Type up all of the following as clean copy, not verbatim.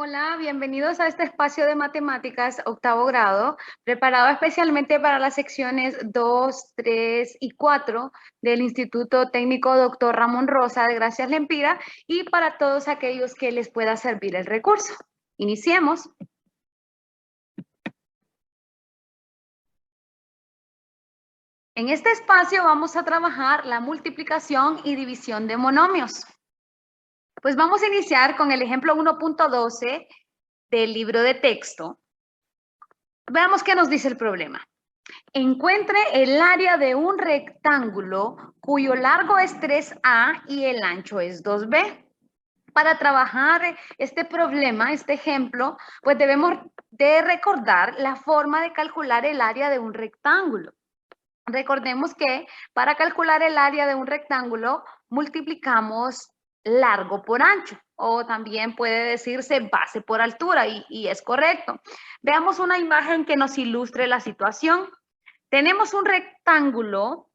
Hola, bienvenidos a este espacio de matemáticas octavo grado, preparado especialmente para las secciones 2, 3 y 4 del Instituto Técnico Dr. Ramón Rosa de Gracias Lempira y para todos aquellos que les pueda servir el recurso. Iniciemos. En este espacio vamos a trabajar la multiplicación y división de monomios. Pues vamos a iniciar con el ejemplo 1.12 del libro de texto. Veamos qué nos dice el problema. Encuentre el área de un rectángulo cuyo largo es 3A y el ancho es 2B. Para trabajar este problema, este ejemplo, pues debemos de recordar la forma de calcular el área de un rectángulo. Recordemos que para calcular el área de un rectángulo multiplicamos largo por ancho o también puede decirse base por altura y es correcto. Veamos una imagen que nos ilustre la situación. Tenemos un rectángulo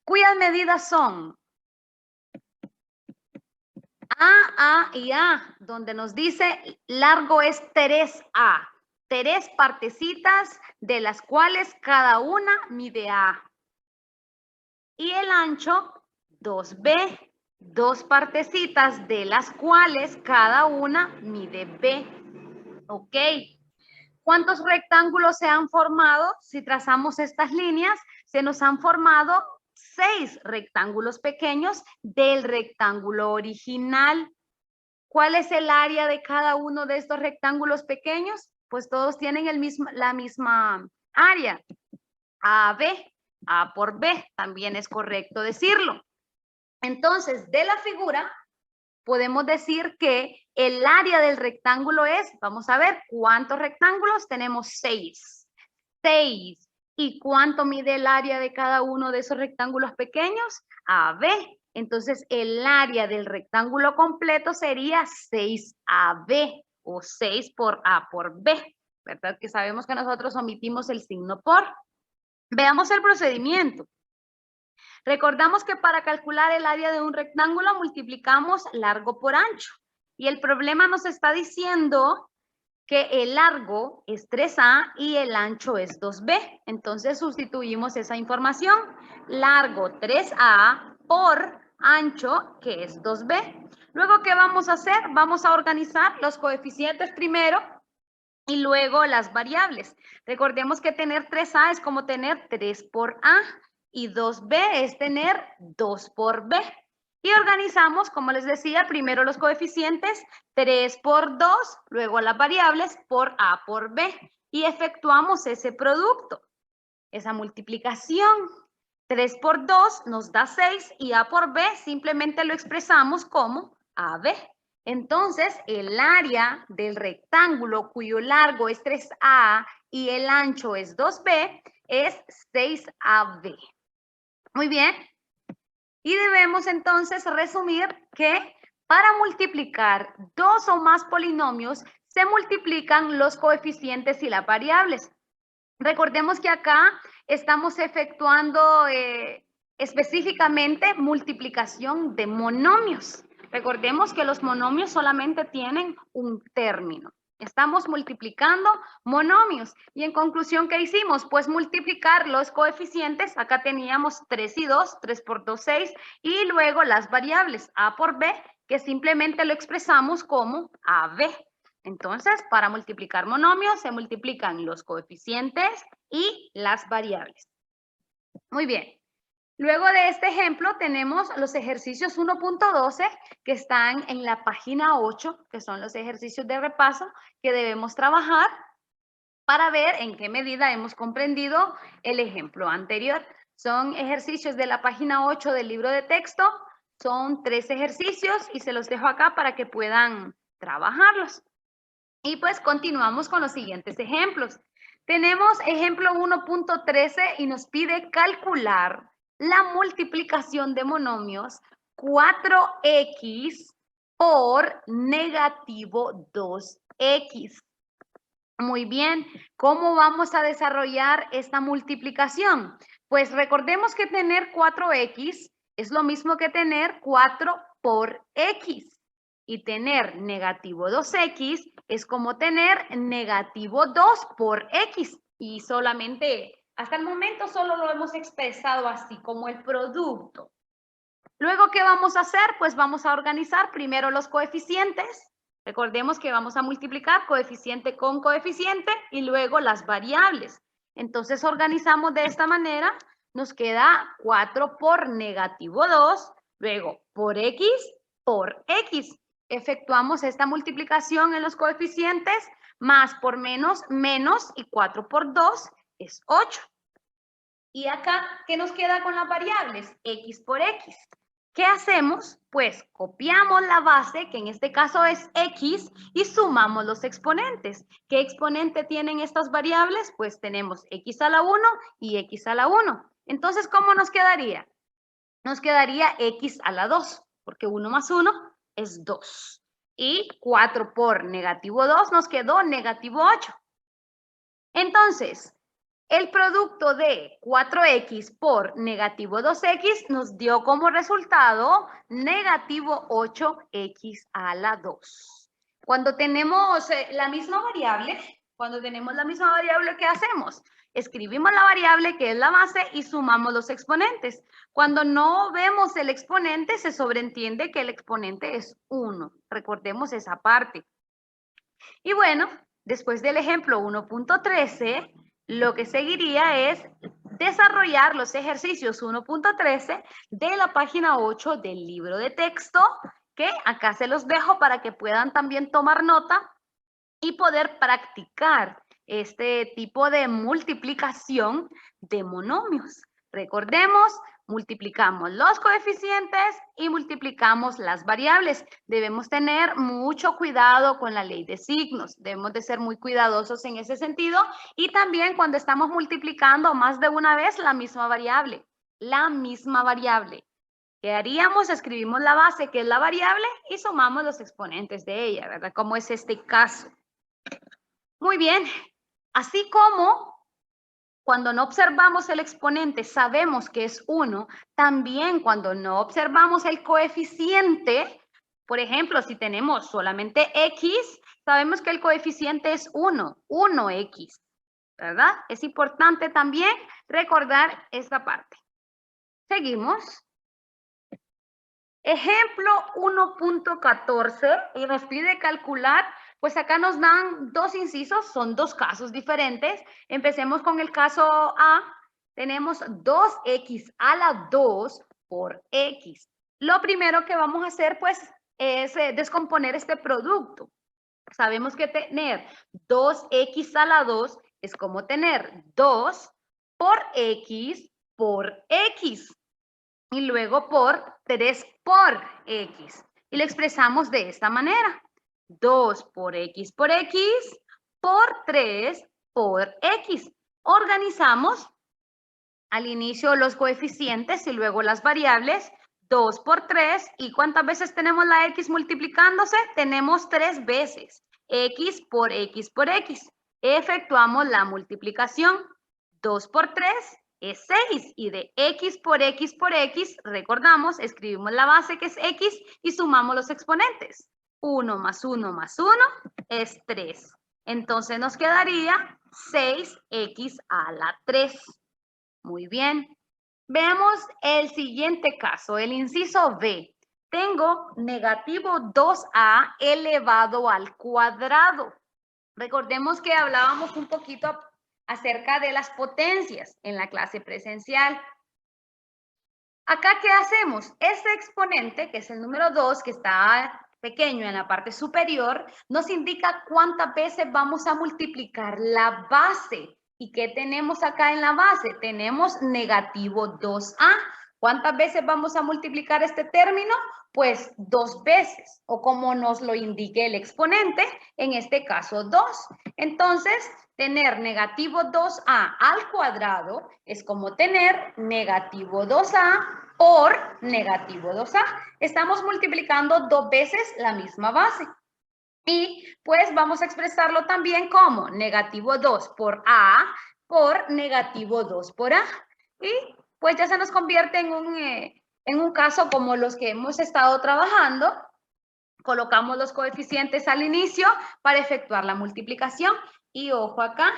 cuyas medidas son A y A, donde nos dice largo es 3A. 3 partecitas de las cuales cada una mide A. Y el ancho 2B, 2 partecitas de las cuales cada una mide B. Ok. ¿Cuántos rectángulos se han formado? Si trazamos estas líneas, se nos han formado 6 rectángulos pequeños del rectángulo original. ¿Cuál es el área de cada uno de estos rectángulos pequeños? Pues todos tienen la misma área. AB, A por B, también es correcto decirlo. Entonces, de la figura, podemos decir que el área del rectángulo es, vamos a ver, ¿cuántos rectángulos? Tenemos 6. 6. ¿Y cuánto mide el área de cada uno de esos rectángulos pequeños? AB. Entonces, el área del rectángulo completo sería 6AB o 6 por A por B, ¿verdad? Que sabemos que nosotros omitimos el signo por. Veamos el procedimiento. Recordamos que para calcular el área de un rectángulo multiplicamos largo por ancho. Y el problema nos está diciendo que el largo es 3A y el ancho es 2B. Entonces sustituimos esa información. Largo 3A por ancho, que es 2B. Luego, ¿qué vamos a hacer? Vamos a organizar los coeficientes primero y luego las variables. Recordemos que tener 3A es como tener 3 por A y 2B es tener 2 por B. Y organizamos, como les decía, primero los coeficientes, 3 por 2, luego las variables por A por B. Y efectuamos ese producto, esa multiplicación. 3 por 2 nos da 6 y A por B simplemente lo expresamos como AB. Entonces, el área del rectángulo cuyo largo es 3A y el ancho es 2B es 6AB. Muy bien. Y debemos entonces resumir que para multiplicar dos o más polinomios se multiplican los coeficientes y las variables. Recordemos que acá estamos efectuando específicamente multiplicación de monomios. Recordemos que los monomios solamente tienen un término. Estamos multiplicando monomios. Y en conclusión, ¿qué hicimos? Pues multiplicar los coeficientes. Acá teníamos 3 y 2, 3 por 2, 6. Y luego las variables A por B, que simplemente lo expresamos como AB. Entonces, para multiplicar monomios se multiplican los coeficientes y las variables. Muy bien. Luego de este ejemplo tenemos los ejercicios 1.12 que están en la página 8, que son los ejercicios de repaso que debemos trabajar para ver en qué medida hemos comprendido el ejemplo anterior. Son ejercicios de la página 8 del libro de texto. Son 3 ejercicios y se los dejo acá para que puedan trabajarlos. Y pues continuamos con los siguientes ejemplos. Tenemos ejemplo 1.13 y nos pide calcular la multiplicación de monomios 4x por negativo 2x. Muy bien, ¿cómo vamos a desarrollar esta multiplicación? Pues recordemos que tener 4x es lo mismo que tener 4 por x. Y tener negativo 2x es como tener negativo 2 por x. Y solamente, hasta el momento solo lo hemos expresado así, como el producto. Luego, ¿qué vamos a hacer? Pues vamos a organizar primero los coeficientes. Recordemos que vamos a multiplicar coeficiente con coeficiente y luego las variables. Entonces, organizamos de esta manera. Nos queda 4 por negativo 2, luego por x. Efectuamos esta multiplicación en los coeficientes, más por menos, menos, y 4 por 2 es 8. Y acá, ¿qué nos queda con las variables? X por x. ¿Qué hacemos? Pues copiamos la base, que en este caso es x, y sumamos los exponentes. ¿Qué exponente tienen estas variables? Pues tenemos x a la 1 y x a la 1. Entonces, ¿cómo nos quedaría? Nos quedaría x a la 2, porque 1 más 1 es 2. Y 4 por negativo 2 nos quedó negativo 8. Entonces, el producto de 4x por negativo 2x nos dio como resultado negativo 8x a la 2. Cuando tenemos la misma variable, ¿qué hacemos? Escribimos la variable, que es la base, y sumamos los exponentes. Cuando no vemos el exponente, se sobreentiende que el exponente es 1. Recordemos esa parte. Y bueno, después del ejemplo 1.13, lo que seguiría es desarrollar los ejercicios 1.13 de la página 8 del libro de texto, que acá se los dejo para que puedan también tomar nota y poder practicar este tipo de multiplicación de monomios. Recordemos, multiplicamos los coeficientes y multiplicamos las variables. Debemos tener mucho cuidado con la ley de signos. Debemos de ser muy cuidadosos en ese sentido. Y también cuando estamos multiplicando más de una vez la misma variable. ¿Qué haríamos? Escribimos la base, que es la variable, y sumamos los exponentes de ella, ¿verdad? Como es este caso. Muy bien. Así como cuando no observamos el exponente sabemos que es 1, también cuando no observamos el coeficiente, por ejemplo, si tenemos solamente x, sabemos que el coeficiente es 1, 1x, ¿verdad? Es importante también recordar esta parte. Seguimos. Ejemplo 1.14, y nos pide calcular, pues acá nos dan dos incisos, son dos casos diferentes. Empecemos con el caso A. Tenemos 2x a la 2 por x. Lo primero que vamos a hacer, pues, es descomponer este producto. Sabemos que tener 2x a la 2 es como tener 2 por x, y luego por 3 por x. Y lo expresamos de esta manera. 2 por x por 3 por x. Organizamos al inicio los coeficientes y luego las variables. 2 por 3. ¿Y cuántas veces tenemos la x multiplicándose? Tenemos 3 veces. X por x por x. Efectuamos la multiplicación. 2 por 3 es 6, y de x por x por x, recordamos, escribimos la base, que es x, y sumamos los exponentes. 1 más 1 más 1 es 3. Entonces nos quedaría 6x a la 3. Muy bien. Veamos el siguiente caso, el inciso B. Tengo negativo 2a elevado al cuadrado. Recordemos que hablábamos un poquito acerca de las potencias en la clase presencial. Acá, ¿qué hacemos? Este exponente, que es el número 2, que está pequeño en la parte superior, nos indica cuántas veces vamos a multiplicar la base. ¿Y qué tenemos acá en la base? Tenemos negativo 2a. ¿Cuántas veces vamos a multiplicar este término? Pues 2 veces, o como nos lo indique el exponente, en este caso 2. Entonces, tener negativo 2a al cuadrado es como tener negativo 2a por negativo 2a. Estamos multiplicando 2 veces la misma base. Y pues vamos a expresarlo también como negativo 2 por a por negativo 2 por a. Y pues ya se nos convierte en un caso como los que hemos estado trabajando, Colocamos los coeficientes al inicio para efectuar la multiplicación. Y ojo acá,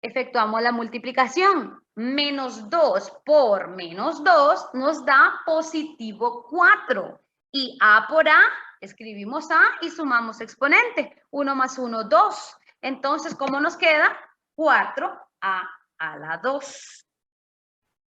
efectuamos la multiplicación. Menos 2 por menos 2 nos da positivo 4. Y A por A, escribimos A y sumamos exponente. 1 más 1, 2. Entonces, ¿cómo nos queda? 4A a la 2.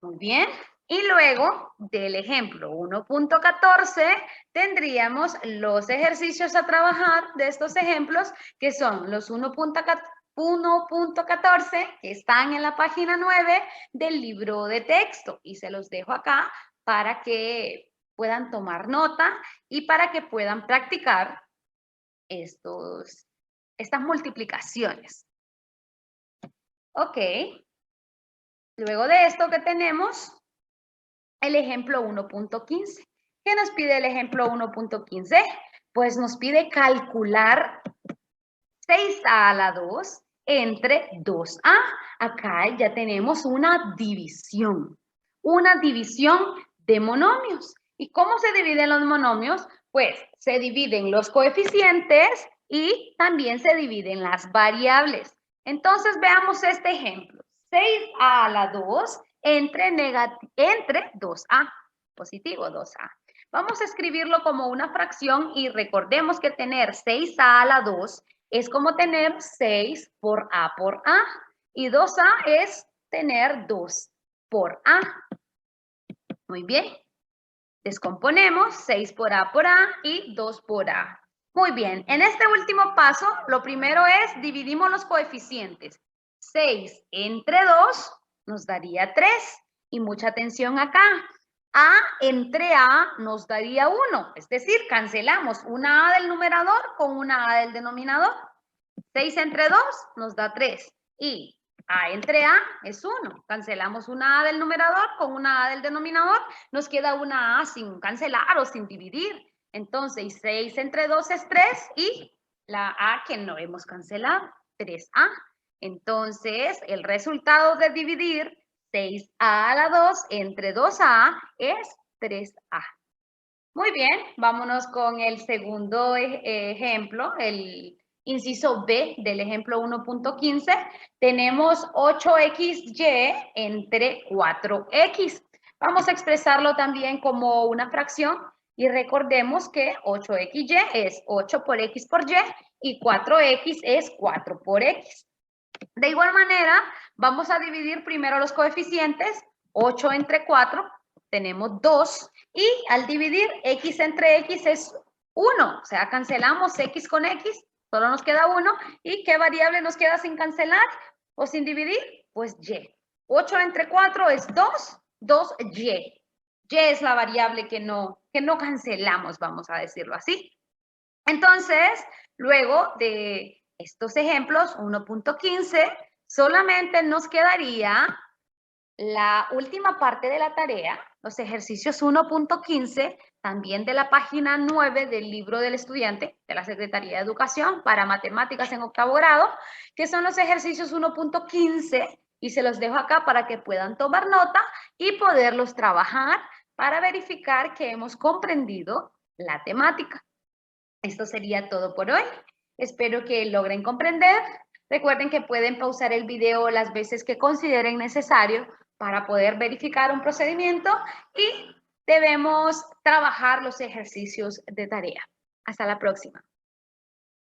Muy bien. Y luego del ejemplo 1.14 tendríamos los ejercicios a trabajar de estos ejemplos, que son los 1.14 que están en la página 9 del libro de texto. Y se los dejo acá para que puedan tomar nota y para que puedan practicar estas multiplicaciones. Ok. Luego de esto que tenemos el ejemplo 1.15. ¿Qué nos pide el ejemplo 1.15? Pues nos pide calcular 6a a la 2 entre 2a. Acá ya tenemos una división de monomios. ¿Y cómo se dividen los monomios? Pues se dividen los coeficientes y también se dividen las variables. Entonces veamos este ejemplo. 6a a la 2 entre 2a, positivo 2a. Vamos a escribirlo como una fracción y recordemos que tener 6a a la 2 es como tener 6 por a y 2a es tener 2 por a. Muy bien. Descomponemos 6 por a y 2 por a. Muy bien. En este último paso, lo primero es dividimos los coeficientes. 6 entre 2 nos daría 3. Y mucha atención acá. A entre A nos daría 1. Es decir, cancelamos una A del numerador con una A del denominador. 6 entre 2 nos da 3. Y A entre A es 1. Cancelamos una A del numerador con una A del denominador. Nos queda una A sin cancelar o sin dividir. Entonces, 6 entre 2 es 3 y la A que no hemos cancelado, 3A. Entonces, el resultado de dividir 6a a la 2 entre 2a es 3a. Muy bien, vámonos con el segundo ejemplo, el inciso B del ejemplo 1.15. Tenemos 8xy entre 4x. Vamos a expresarlo también como una fracción y recordemos que 8xy es 8 por x por y 4x es 4 por x. De igual manera, vamos a dividir primero los coeficientes. 8 entre 4, tenemos 2. Y al dividir x entre x es 1. O sea, cancelamos x con x, solo nos queda 1. ¿Y qué variable nos queda sin cancelar o sin dividir? Pues y. 8 entre 4 es 2, 2y. Y es la variable que no cancelamos, vamos a decirlo así. Entonces, luego de estos ejemplos, 1.15, solamente nos quedaría la última parte de la tarea, los ejercicios 1.15, también de la página 9 del libro del estudiante de la Secretaría de Educación para Matemáticas en octavo grado, que son los ejercicios 1.15 y se los dejo acá para que puedan tomar nota y poderlos trabajar para verificar que hemos comprendido la temática. Esto sería todo por hoy. Espero que logren comprender. Recuerden que pueden pausar el video las veces que consideren necesario para poder verificar un procedimiento y debemos trabajar los ejercicios de tarea. Hasta la próxima.